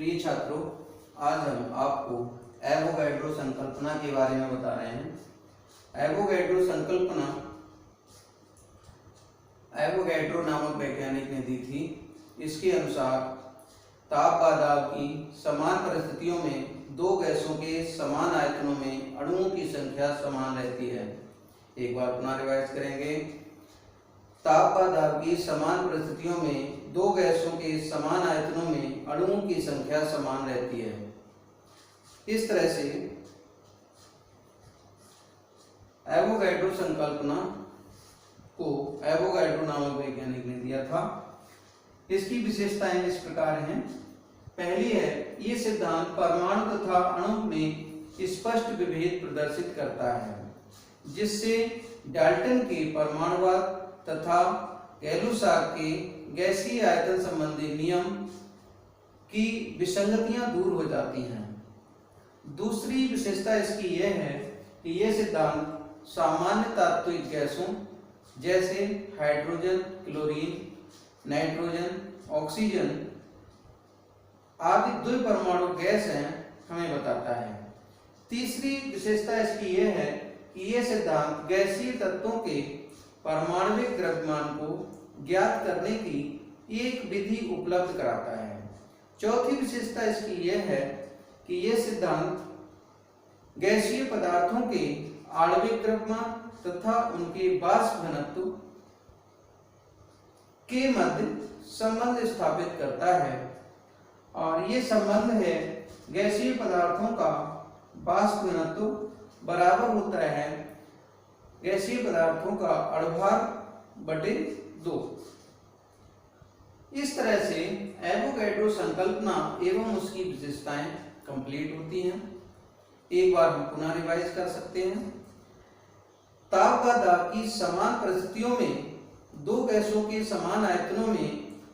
प्रिय छात्रों, आज हम आपको एवोगैड्रो संकल्पना के बारे में बता रहे हैं। एवोगैड्रो संकल्पना एवोगैड्रो नामक वैज्ञानिक ने दी थी। इसके अनुसार ताप व दाब की समान परिस्थितियों में दो गैसों के समान आयतनों में अणुओं की संख्या समान रहती है। एक बार पुनः रिवाइज करेंगे। ताप व दाब की समान परिस्थितियों में दो गैसों के समान आयतनों में अणुओं की संख्या समान रहती है। इस तरह से एवोगैड्रो संकल्पना को एवोगैड्रो नामक वैज्ञानिक ने दिया था। इसकी विशेषताएं इस प्रकार हैं। पहली है, ये सिद्धांत परमाणु तथा अणु में स्पष्ट विभेद प्रदर्शित करता है, जिससे डाल्टन के परमाणुवाद तथा गैलुसाक के गैसीय आयतन संबंधी नियम की विसंगतियां दूर हो जाती हैं। दूसरी विशेषता इसकी यह है कि यह सिद्धांत सामान्य तात्विक गैसों जैसे हाइड्रोजन, क्लोरीन, नाइट्रोजन, ऑक्सीजन आदि द्विपरमाणु गैस हैं हमें बताता है। तीसरी विशेषता इसकी यह है कि यह सिद्धांत गैसीय तत्वों के परमाणविक द्रव्यमान को ज्ञात करने की एक विधि उपलब्ध कराता है। चौथी विशेषता इसकी यह है कि यह सिद्धांत गैसीय पदार्थों के आणविक द्रव्यमान तथा उनके वाष्प घनत्व के मध्य संबंध स्थापित करता है, और ये संबंध है गैसीय पदार्थों का वाष्प घनत्व बराबर होता है गैसीय पदार्थों का अणुभार बटे 2। इस तरह से एवोगैड्रो संकल्पना एवं उसकी विशेषताएं कंप्लीट होती हैं। एक बार हम पुनः रिवाइज कर सकते हैं। ताप व दाब की समान परिस्थितियों में दो गैसों के समान आयतनों में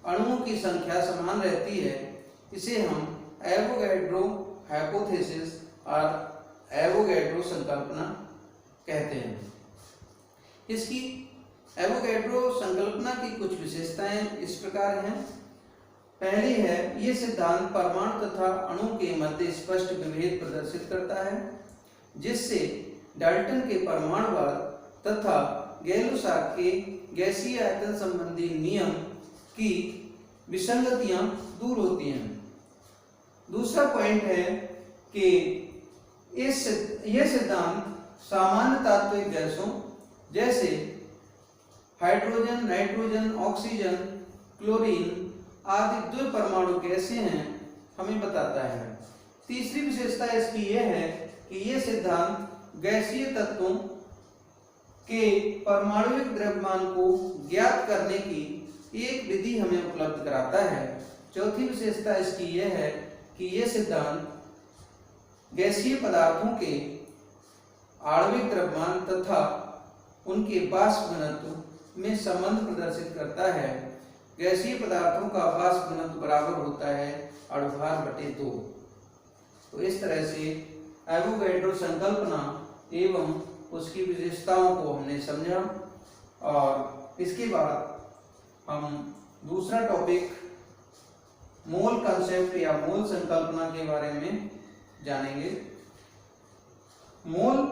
अणुओं की संख्या समान रहती है। इसे हम एवोगैड्रो हाइपोथेसिस और एवोगैड्रो संकल्पना कहते हैं। इसकी एवोगैड्रो संकल्पना की कुछ विशेषताएं इस प्रकार हैं। पहली है, ये सिद्धांत परमाणु तथा अणु के मध्य स्पष्ट विभेद प्रदर्शित करता है, जिससे डाल्टन के परमाणुवाद तथा गैलुसाक के गैसीय आयतन संबंधी नियम की विसंगतियां दूर होती हैं। दूसरा पॉइंट है कि यह सिद्धांत सामान्य तात्विक गैसों जैसे हाइड्रोजन, नाइट्रोजन, ऑक्सीजन, क्लोरीन आदि द्विपरमाणु गैसें हैं हमें बताता है। तीसरी विशेषता इसकी यह है कि यह सिद्धांत गैसीय तत्वों के परमाणुविक द्रव्यमान को ज्ञात करने की एक विधि हमें उपलब्ध कराता है। चौथी विशेषता इसकी यह है कि यह सिद्धांत गैसीय पदार्थों के आणविक द्रव्यमान तथा उनके वाष्प घनत्व में संबंध प्रदर्शित करता है। गैसीय पदार्थों का वाष्प घनत्व बराबर होता है अणुभार बटे 2। तो इस तरह से एवोगैड्रो संकल्पना एवं उसकी विशेषताओं को हमने समझा, और इसके बाद हम दूसरा टॉपिक मोल कंसेप्ट या मोल संकल्पना के बारे में जानेंगे। मोल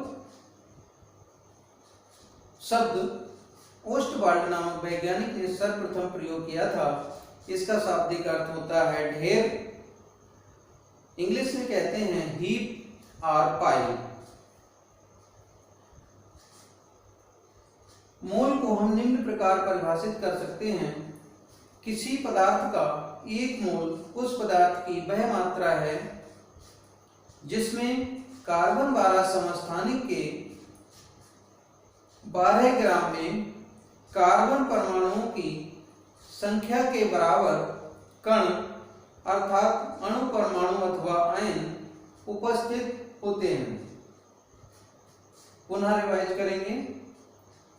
शब्द ओस्टवाल्ड नामक वैज्ञानिक ने सर्वप्रथम प्रयोग किया था। इसका शाब्दिक अर्थ होता है ढेर। इंग्लिश में कहते हैं हीप और पाइल। मोल को हम निम्न प्रकार परिभाषित कर सकते हैं। किसी पदार्थ का एक मोल उस पदार्थ की वह मात्रा है जिसमें कार्बन 12 समस्थानिक के 12 ग्राम में कार्बन परमाणुओं की संख्या के बराबर कण अर्थात अणु, परमाणु अथवा आयन उपस्थित होते हैं। पुनः रिवाइज करेंगे।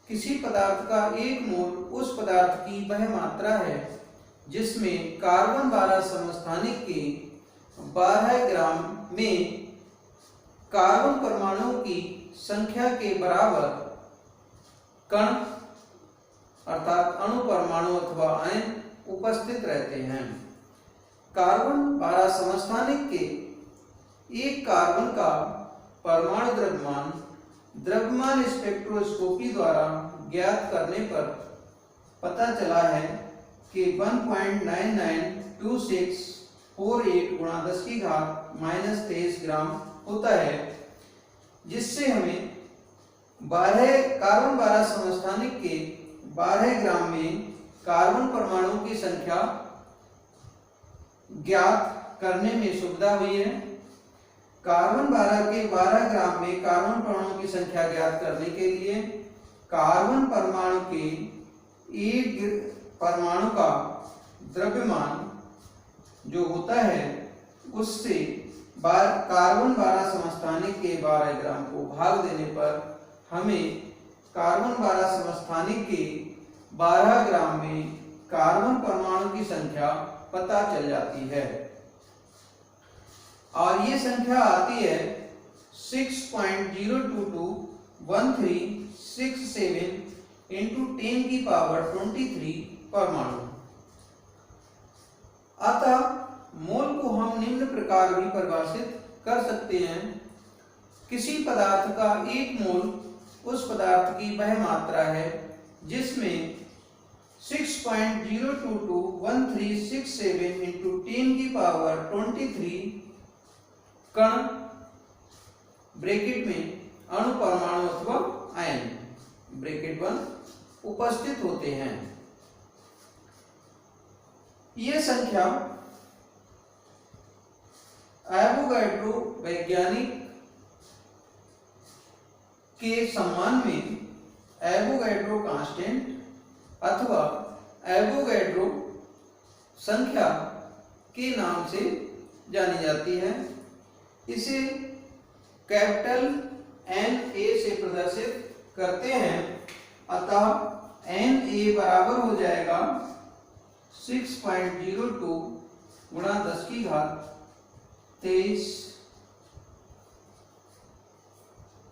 किसी पदार्थ का एक मोल उस पदार्थ की वह मात्रा है जिसमें कार्बन 12 समस्थानिक के 12 ग्राम में कार्बन परमाणुओं की संख्या के बराबर कण अर्थात अणु, परमाणु अथवा आयन उपस्थित रहते हैं। कार्बन 12 समस्थानिक के एक कार्बन का परमाणु द्रव्यमान स्पेक्ट्रोस्कोपी द्वारा ज्ञात करने पर पता चला है कि 1.992648 गुणा 10⁻⁻23 ग्राम होता है, जिससे हमें कार्बन 12 समस्थानिक के 12 ग्राम में कार्बन परमाणु की संख्या ज्ञात करने में सुविधा हुई है। कार्बन 12 के 12 ग्राम में कार्बन परमाणु की संख्या ज्ञात करने के लिए कार्बन परमाणु के एक परमाणु का द्रव्यमान जो होता है उससे कार्बन 12 समस्थानिक के 12 ग्राम को भाग देने पर हमें कार्बन 12 समस्थानिक के 12 ग्राम में कार्बन परमाणु की संख्या पता चल जाती है और ये संख्या आती है 6.0221367 into 10⁻23 परमाणु। अतः मोल को हम निम्न प्रकार भी परिभाषित कर सकते हैं। किसी पदार्थ का एक मोल उस पदार्थ की वह मात्रा है जिसमें 6.0221367 into 10⁻23 कण ब्रैकेट में अणु परमाणु अथवा आयन ब्रैकेट बंद उपस्थित होते हैं। यह संख्या एवोगैड्रो वैज्ञानिक के सम्मान में एवोगैड्रो कांस्टेंट अथवा एवोगैड्रो संख्या के नाम से जानी जाती है। इसे कैपिटल Na से प्रदर्शित करते हैं। अतः Na बराबर हो जाएगा 6.02 गुणा 10⁻23।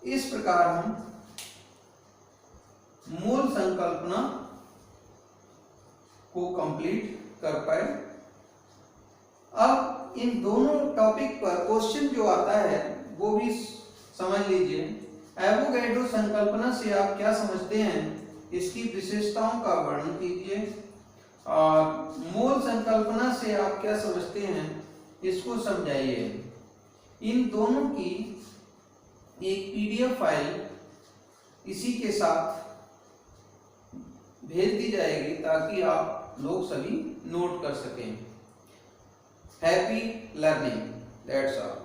इस प्रकार हम मोल संकल्पना को कंप्लीट कर पाए। अब इन दोनों टॉपिक पर क्वेश्चन जो आता है वो भी समझ लीजिए। एवोगैड्रो संकल्पना से आप क्या समझते हैं, इसकी विशेषताओं का वर्णन कीजिए, और मोल संकल्पना से आप क्या समझते हैं इसको समझाइए। इन दोनों की एक PDF फाइल इसी के साथ भेज दी जाएगी ताकि आप लोग सभी नोट कर सकें। Happy learning, that's all.